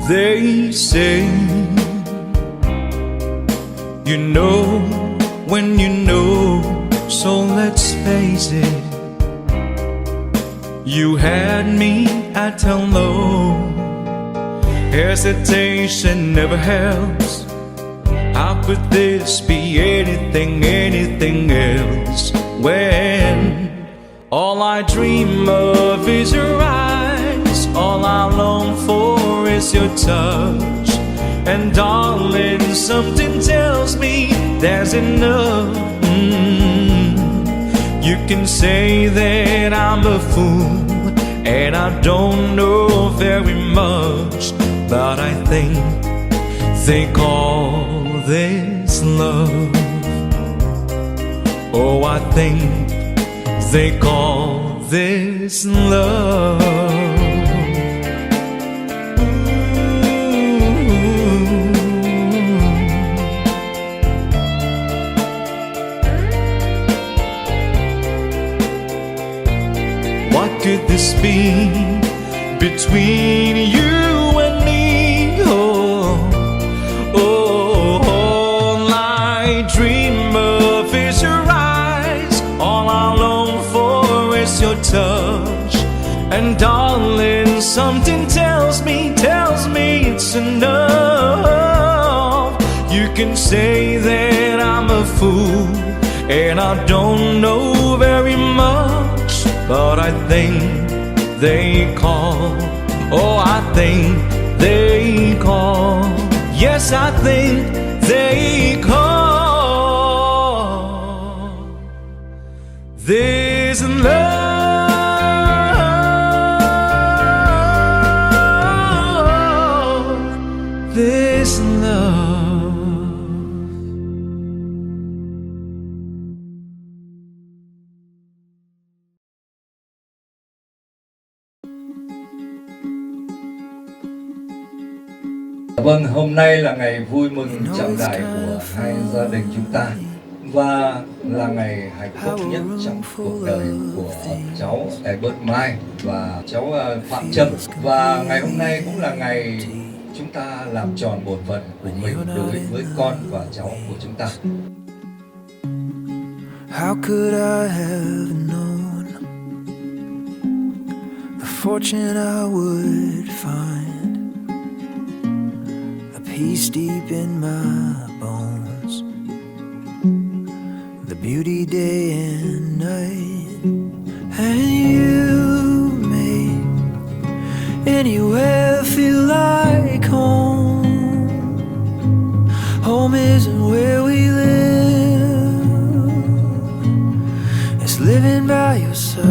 They say you know when you know, so let's face it. You had me at hello. Hesitation never helps. How could this be anything else when all I dream of is your eyes, all I long for is your touch, and darling, something tells me there's enough. You can say that I'm a fool and I don't know very much, but I think they call this love. Oh, I think they call this love. What could this be between you and me? All I dream of is your eyes, all I long for is your touch, and darling, something tells me it's enough. You can say that I'm a fool and I don't know very much, but I think they call, oh, I think they call, yes, I think they call this love, this love. Vâng, hôm nay là ngày vui mừng trọng đại của hai gia đình chúng ta và là ngày hạnh phúc nhất trong cuộc đời của cháu ABERT Mai và cháu Phạm Trâm. Và ngày hôm nay cũng là ngày chúng ta làm tròn bổn phận của mình đối với con và cháu của chúng ta. How could I have known the fortune I would find? Peace deep in my bones, the beauty day and night, and you make anywhere feel like home. Home isn't where we live, it's living by your side.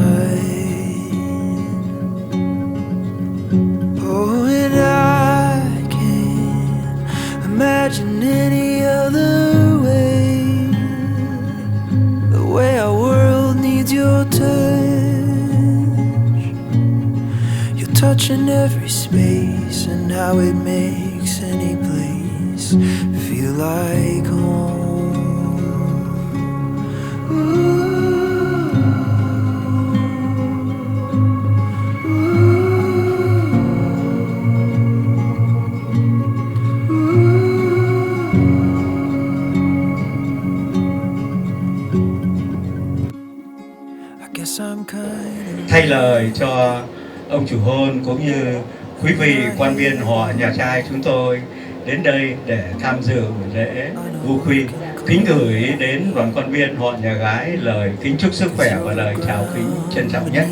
Oh, and I can't imagine any other way, the way our world needs your touch. Your touch in every space, and how it makes any place feel like home. Ooh. Thay lời cho ông chủ hôn cũng như quý vị quan viên họ nhà trai chúng tôi đến đây để tham dự buổi lễ vu quy, kính gửi đến đoàn quan viên họ nhà gái lời kính chúc sức khỏe và lời chào kính trân trọng nhất.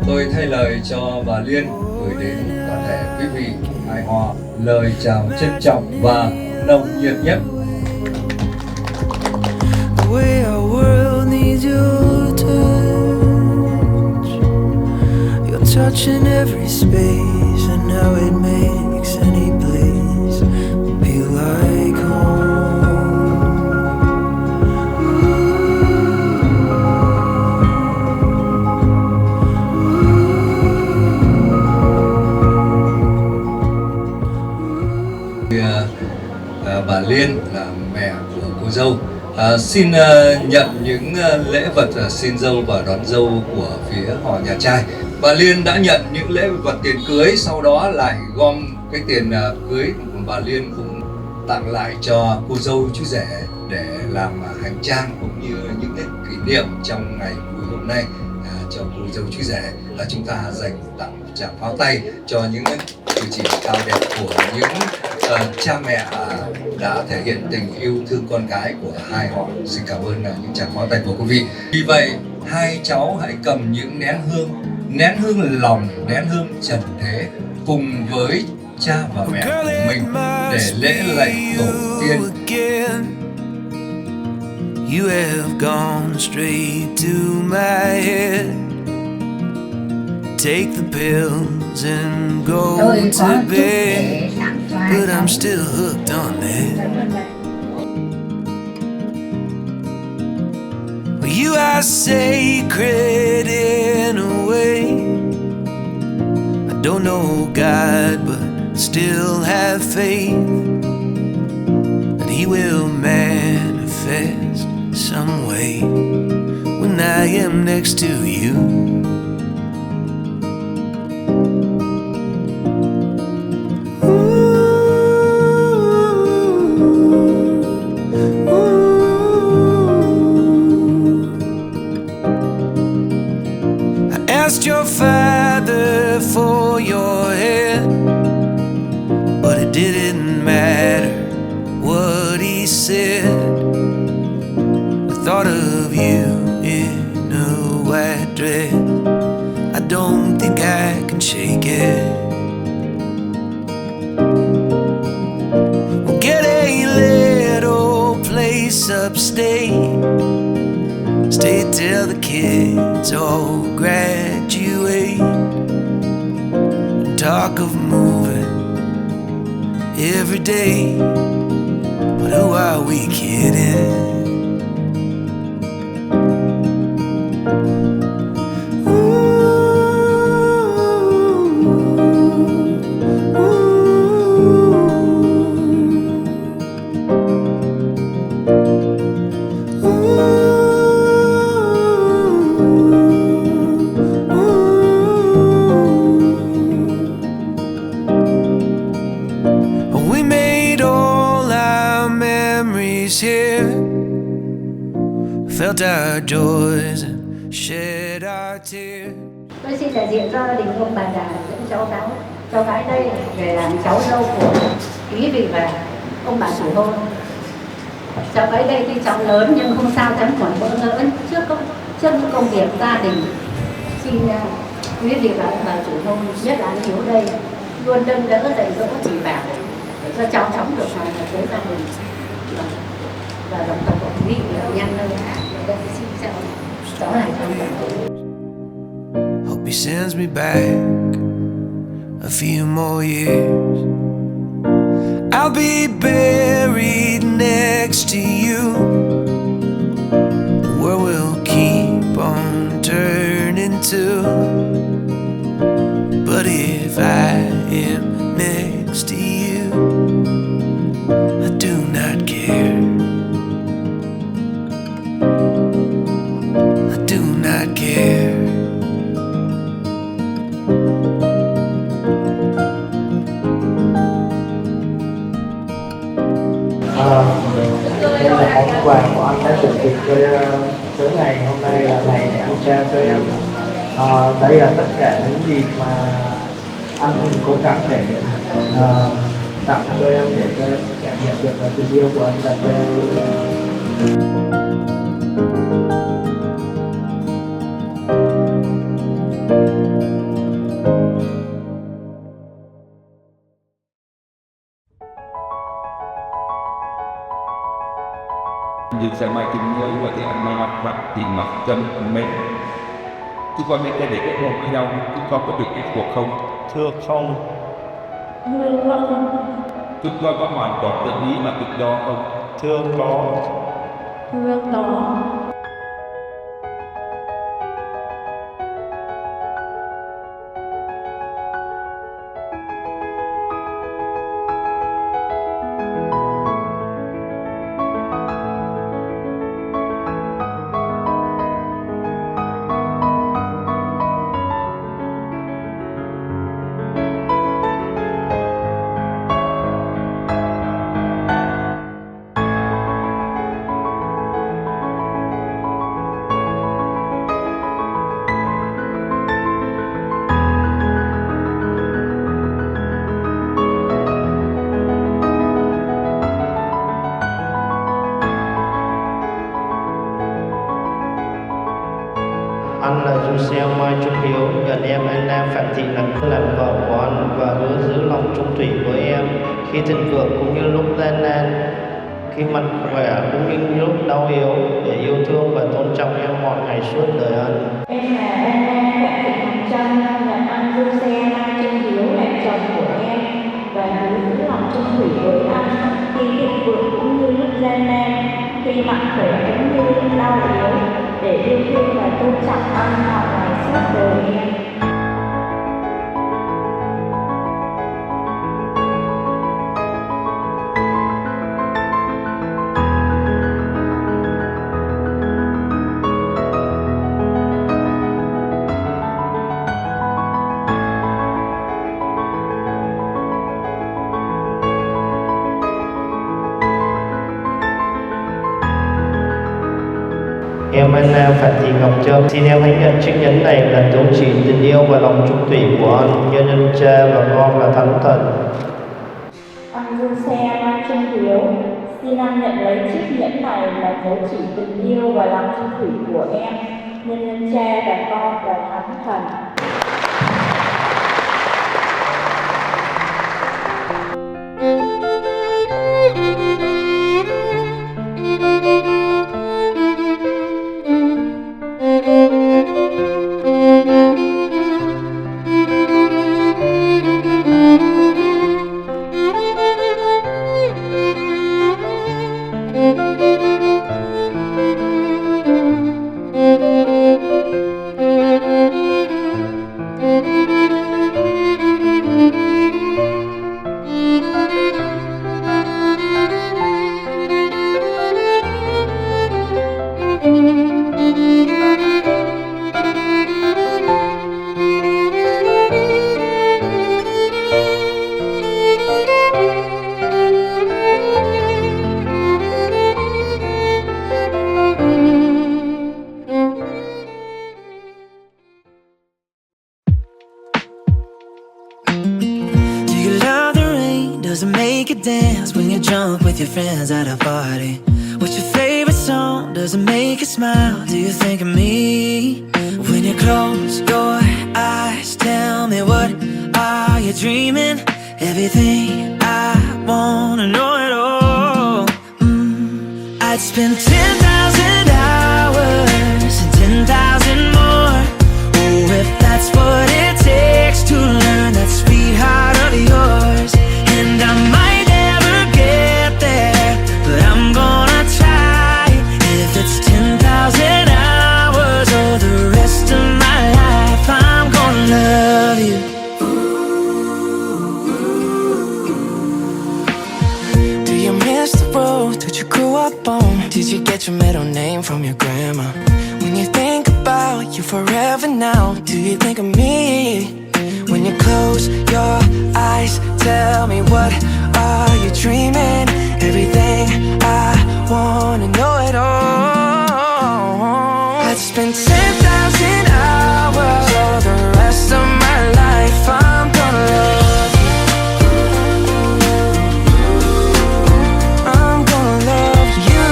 Tôi thay lời cho bà Liên gửi đến toàn thể quý vị hai họ lời chào trân trọng và nồng nhiệt nhất. Touch in every space, and how it makes any place feel like home. Bà Liên là mẹ của cô dâu xin nhận những lễ vật xin dâu và đón dâu của phía họ nhà trai. Bà Liên đã nhận những lễ vật tiền cưới, sau đó lại gom cái tiền cưới của bà Liên cũng tặng lại cho cô dâu chú rể để làm hành trang cũng như những cái kỷ niệm trong ngày vui hôm nay cho cô dâu chú rể. Là chúng ta dành tặng tràng pháo tay cho những cử chỉ cao đẹp của những cha mẹ đã thể hiện tình yêu thương con cái của hai họ. Xin cảm ơn những tràng pháo tay của quý vị. Vì vậy hai cháu hãy cầm những nén hương lòng, nén hương trần thế cùng với cha và mẹ của mình để lễ lạy tổ tiên. You have gone straight to my head. Take the pills and go to bed, but I'm still hooked on that. Well, you are sacred in a way. I don't know God, but still have faith that He will manifest some way when I am next to you. Asked your father for your hand, but it didn't matter what he said. The thought of you in a white dress, I don't think I can shake it. We'll get a little place upstate, stay till the kids all graduate. Talk of moving every day, but who are we kidding? We made all our memories here, felt our joys and shed our tears. Tôi xin đại diện cho gia đình ông bà già dẫn cháu gái đây để làm cháu dâu của quý vị và ông bà chủ hôn. Cháu gái đây tuy cháu lớn nhưng không sao, cháu còn bỡ ngỡ trước công việc gia đình. Xin quý vị và ông bà chủ hôn, nhất là anh Hiếu đây, luôn nâng đỡ dạy dỗ chỉ bảo để cho cháu chóng được hòa nhập với gia đình và dòng tộc của quý vị nhân nơi đây. Xin chào cháu này không đồng. Hope He sends me back a few more years. I'll be buried next to you. The world will keep on turning too. But if I am next to you, I do not care. I do not care. Đây là món quà của anh đã chuẩn bị tới ngày hôm nay là ngày để anh trao cho em. Đây là tất cả những gì mà anh cố gắng để tặng cho em để cho em cảm nhận được là tình yêu của anh dành cho em. Như sẽ mai tình yêu và thì anh mang mặt mặt thì mặc chân mến. Chúng con nên để kết hôn với nhau, chúng con có được kết cuộc không? Thưa không. Chúng con có hoàn toàn tự ý mà tự do không? Thưa có. công nhận em Anna Phạm Thị làm vợ của anh và hứa giữ lòng trung thủy với em khi thịnh vượng cũng như lúc gian nan, khi mạnh khỏe cũng như lúc đau yếu, để yêu thương và tôn trọng em mọi ngày suốt đời anh. Em là Anna Phạm Thị Trâm, nhận anh Du Xe Mai Trâm Hiếu làm chồng của em và hứa giữ lòng trung thủy với anh khi thịnh vượng cũng như lúc gian nan, khi mạnh khỏe cũng như lúc đau yếu, để yêu thương và tôn trọng anh mọi ngày suốt đời em. Em Anna Phạm Thị Ngọc Trâm, xin em hãy nhận chiếc nhẫn này là dấu chỉ tình yêu và lòng trung thủy của anh, nhân ơn cha và con là Thánh Thần. Anh Du Xe Mai Trâm Hiếu, xin anh nhận lấy chiếc nhẫn này là dấu chỉ tình yêu và lòng trung thủy của em, nhân ơn cha và con và Thánh Thần. Does it make you dance when you're drunk with your friends at a party? What's your favorite song? Does it make you smile? Do you think of me? When you close your eyes, tell me what are you dreaming? Everything I wanna know it all. I'd spend 10,000 hours and 10,000 more. Oh, if that's what it takes to learn that sweetheart of yours. And I might never get there, but I'm gonna try. If it's 10,000 hours or the rest of my life, I'm gonna love you. Do you miss the road that you grew up on? Did you get your middle name from your grandma? When you think about you forever now, do you think of me? When you close your eyes, tell me what are you dreaming? Everything I wanna know it all. I'd spend 10,000 hours or the rest of my life. I'm gonna love you. I'm gonna love you.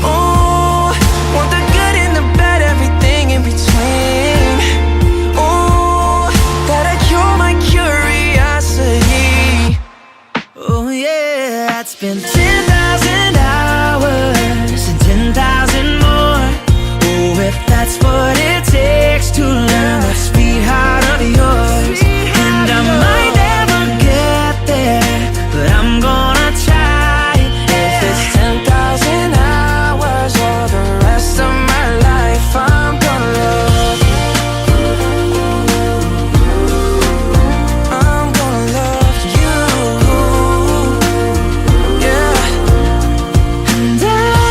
Oh, want the good and the bad, everything in between. Oh, that'll cure my curiosity. Oh yeah, I'd spend 10,000 hours and 10,000 more. Oh, if that's what it takes to learn that sweetheart of yours. And I might never get there, but I'm gonna try. If it's 10,000 hours or the rest of my life, I'm gonna love you. I'm gonna love you. Yeah. And I'm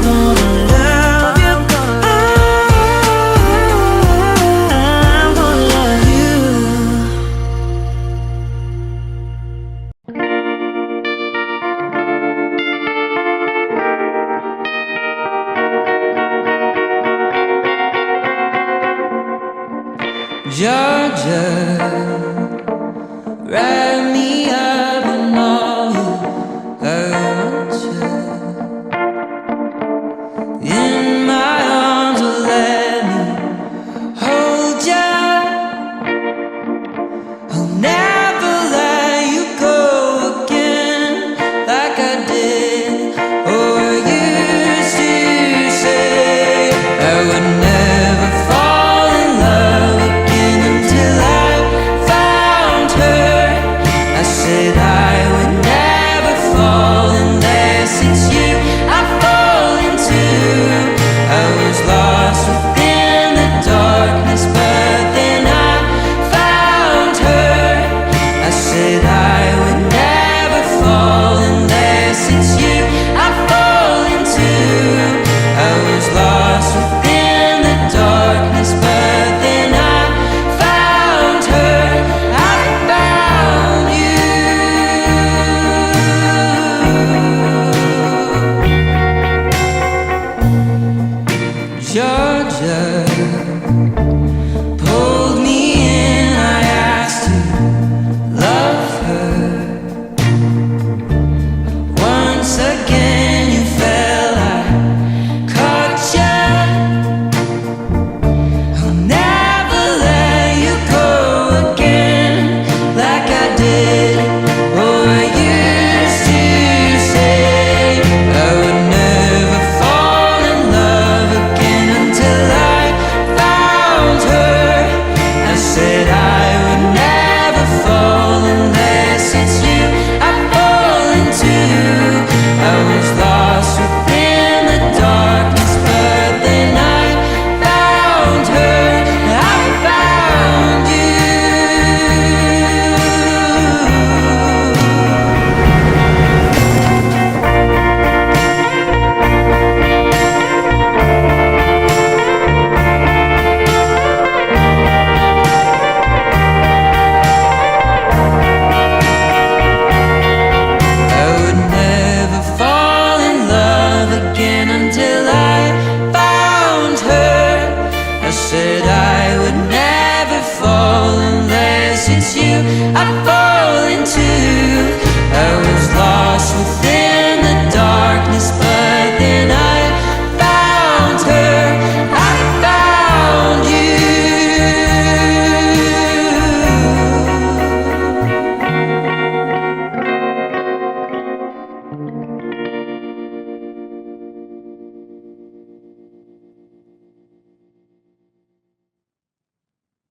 gonna love you. I'm gonna love you. Georgia, write me up.